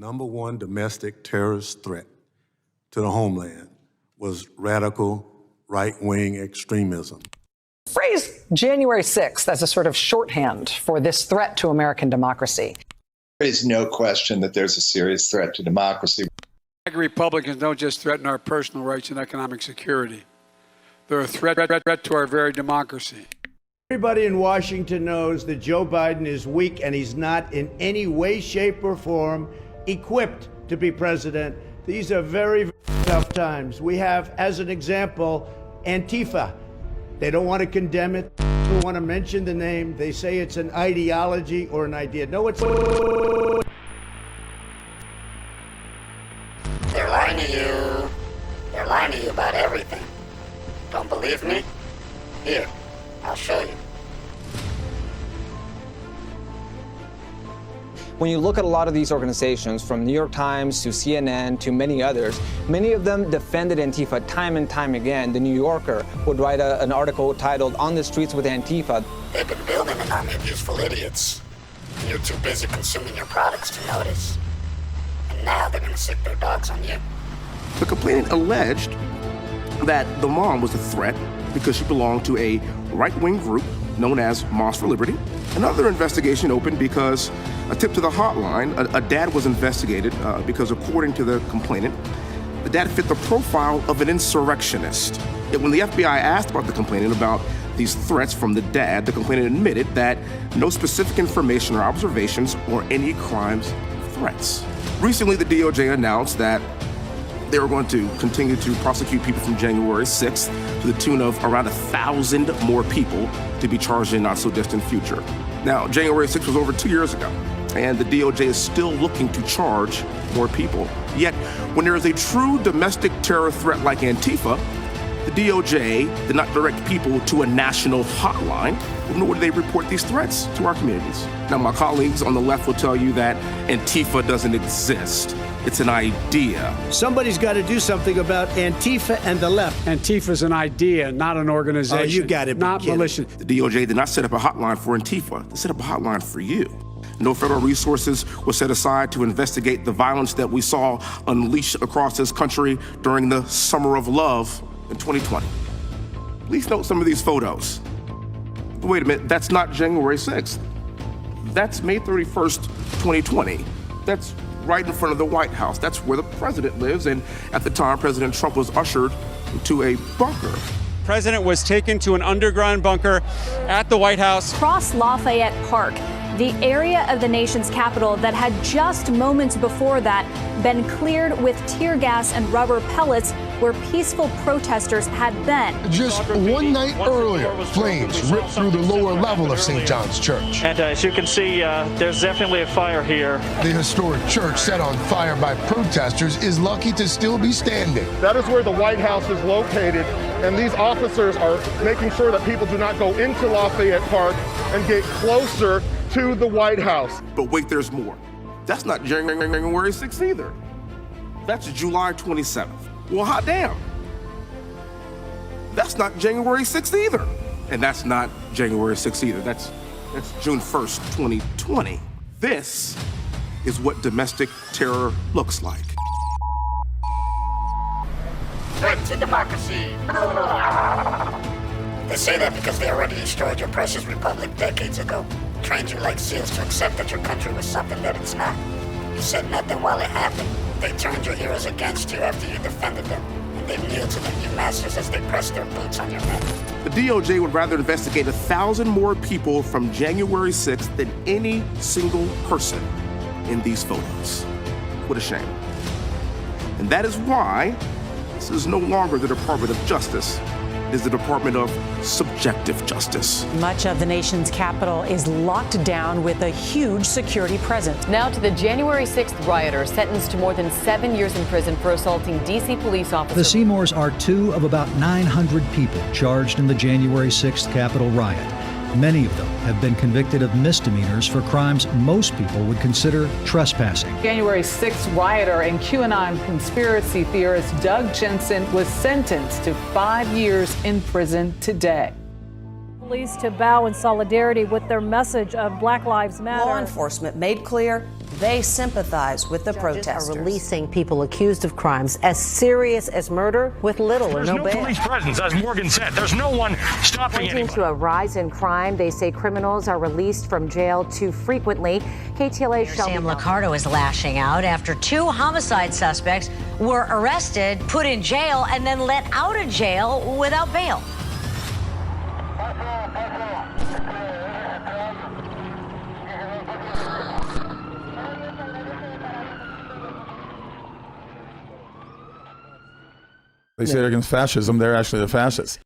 number one domestic terrorist threat to the homeland was radical right-wing extremism. The phrase January 6th as a sort of shorthand for this threat to American democracy. There is no question that there's a serious threat to democracy. Republicans don't just threaten our personal rights and economic security. They're a threat to our very democracy. Everybody in Washington knows that Joe Biden is weak and he's not in any way, shape, or form equipped to be president. These are very, very tough times. We have, as an example, Antifa. They don't want to condemn it. They don't want to mention the name. They say it's an ideology or an idea. No, it's... They're lying to you. They're lying to you about everything. Don't believe me? Here, I'll show you. When you look at a lot of these organizations, from New York Times to CNN to many others, many of them defended Antifa time and time again. The New Yorker would write an article titled "On the Streets with Antifa." They've been building an army of useful idiots. You're too busy consuming your products to notice. And now they're gonna sick their dogs on you. The complainant alleged that the mom was a threat because she belonged to a right-wing group known as Moms for Liberty. Another investigation opened because a tip to the hotline, a dad was investigated because according to the complainant, the dad fit the profile of an insurrectionist. Yet when the FBI asked about the complainant about these threats from the dad, the complainant admitted that no specific information or observations or any crimes threats. Recently, the DOJ announced that they were going to continue to prosecute people from January 6th to the tune of around 1,000 more people to be charged in not so distant future. Now, January 6th was over 2 years ago, and the DOJ is still looking to charge more people. Yet, when there is a true domestic terror threat like Antifa, the DOJ did not direct people to a national hotline, nor do they report these threats to our communities. Now, my colleagues on the left will tell you that Antifa doesn't exist. It's an idea. Somebody's got to do something about Antifa and the left. Antifa's an idea, not an organization. Oh, you got it. Not militia. The DOJ did not set up a hotline for Antifa. They set up a hotline for you. No federal resources were set aside to investigate the violence that we saw unleashed across this country during the Summer of Love in 2020. Please note some of these photos. Wait a minute, that's not January 6th. That's May 31st, 2020. That's right in front of the White House. That's where the president lives, and at the time, President Trump was ushered into a bunker. The president was taken to an underground bunker at the White House. Across Lafayette Park, the area of the nation's capital that had just moments before that been cleared with tear gas and rubber pellets where peaceful protesters had been. Just one night earlier, flames ripped through the lower level of St. John's Church. And as you can see, there's definitely a fire here. The historic church set on fire by protesters is lucky to still be standing. That is where the White House is located, and these officers are making sure that people do not go into Lafayette Park and get closer to the White House. But wait, there's more. That's not January 6th either. That's July 27th. Well, hot damn. That's not January 6th either. And that's not January 6th either. That's June 1st, 2020. This is what domestic terror looks like. Threat to democracy. They say that because they already destroyed your precious republic decades ago. Trained you like seals to accept that your country was something that it's not. You said nothing while it happened. They turned your heroes against you after you defended them. And they kneeled to their new masters as they pressed their boots on your neck. The DOJ would rather investigate 1,000 more people from January 6th than any single person in these photos. What a shame. And that is why this is no longer the Department of Justice. It is the Department of Subjective Justice. Much of the nation's capital is locked down with a huge security presence. Now to the January 6th rioter sentenced to more than 7 years in prison for assaulting D.C. police officers. The Seymours are two of about 900 people charged in the January 6th Capitol riot. Many of them have been convicted of misdemeanors for crimes most people would consider trespassing. January 6th rioter and QAnon conspiracy theorist Doug Jensen was sentenced to 5 years in prison today. Police to bow in solidarity with their message of Black Lives Matter. Law enforcement made clear they sympathize with the protesters. Are releasing people accused of crimes as serious as murder with little or no bail. There's no police presence, as Morgan said. There's no one stopping Pointing anyone. to a rise in crime, they say criminals are released from jail too frequently. KTLA's Sam Liccardo is lashing out after 2 homicide suspects were arrested, put in jail, and then let out of jail without bail. They say they're against fascism. They're actually the fascists.